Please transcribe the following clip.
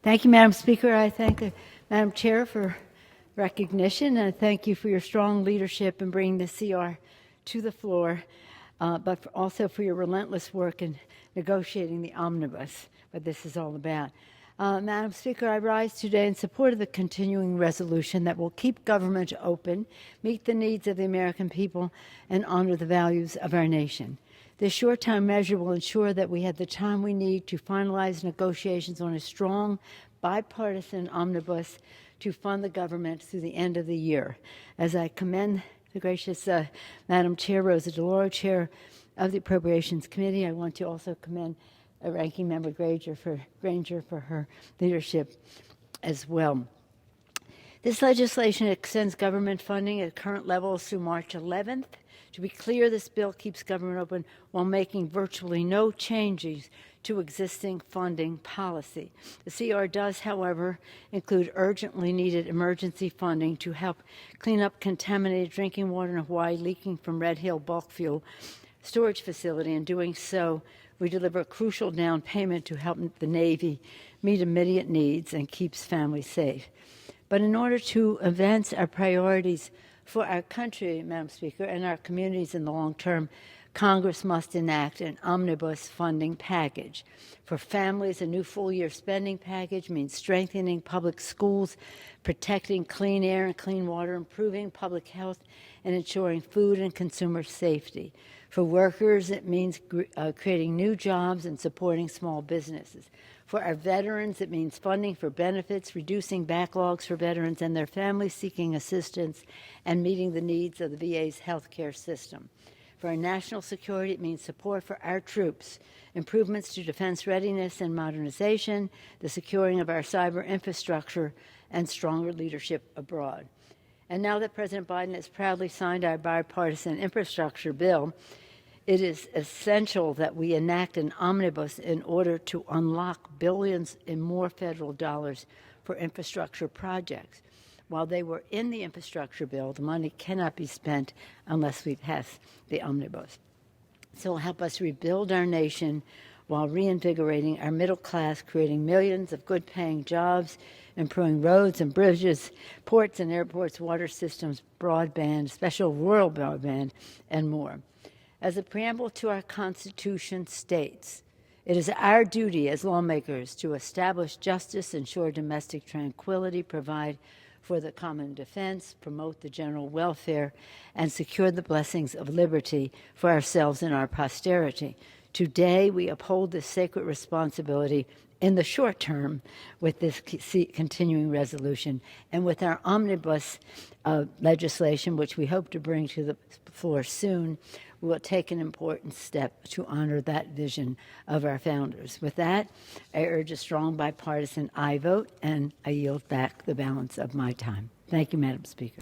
Thank you, Madam Speaker. I thank the Madam Chair for recognition, and thank you for your strong leadership in bringing the CR to the floor, but also for your relentless work in negotiating the omnibus, what this is all about. Madam Speaker, I rise today in support of the continuing resolution that will keep government open, meet the needs of the American people, and honor the values of our nation. This short-term measure will ensure that we have the time we need to finalize negotiations on a strong, bipartisan omnibus to fund the government through the end of the year. As I commend the gracious Madam Chair, Rosa DeLauro, Chair of the Appropriations Committee, I want to also commend Ranking Member Granger for her leadership as well. This legislation extends government funding at current levels through March 11th. To be clear, this bill keeps government open while making virtually no changes to existing funding policy. The CR does, however, include urgently needed emergency funding to help clean up contaminated drinking water in Hawaii leaking from Red Hill bulk fuel storage facility. In doing so, we deliver a crucial down payment to help the Navy meet immediate needs and keeps families safe. But in order to advance our priorities for our country, Madam Speaker, and our communities in the long term, Congress must enact an omnibus funding package. For families, a new full-year spending package means strengthening public schools, protecting clean air and clean water, improving public health, and ensuring food and consumer safety. For workers, it means creating new jobs and supporting small businesses. For our veterans, it means funding for benefits, reducing backlogs for veterans and their families seeking assistance, and meeting the needs of the VA's healthcare system. For our national security, it means support for our troops, improvements to defense readiness and modernization, the securing of our cyber infrastructure, and stronger leadership abroad. And now that President Biden has proudly signed our bipartisan infrastructure bill, it is essential that we enact an omnibus in order to unlock billions in more federal dollars for infrastructure projects. While they were in the infrastructure bill, the money cannot be spent unless we pass the omnibus. So it will help us rebuild our nation while reinvigorating our middle class, creating millions of good-paying jobs, improving roads and bridges, ports and airports, water systems, broadband, special rural broadband, and more. As the preamble to our Constitution states, it is our duty as lawmakers to establish justice, ensure domestic tranquility, provide for the common defense, promote the general welfare, and secure the blessings of liberty for ourselves and our posterity. Today, we uphold this sacred responsibility in the short term with this continuing resolution and with our omnibus legislation, which we hope to bring to the floor soon. We will take an important step to honor that vision of our founders. With that, I urge a strong bipartisan aye vote, and I yield back the balance of my time. Thank you, Madam Speaker.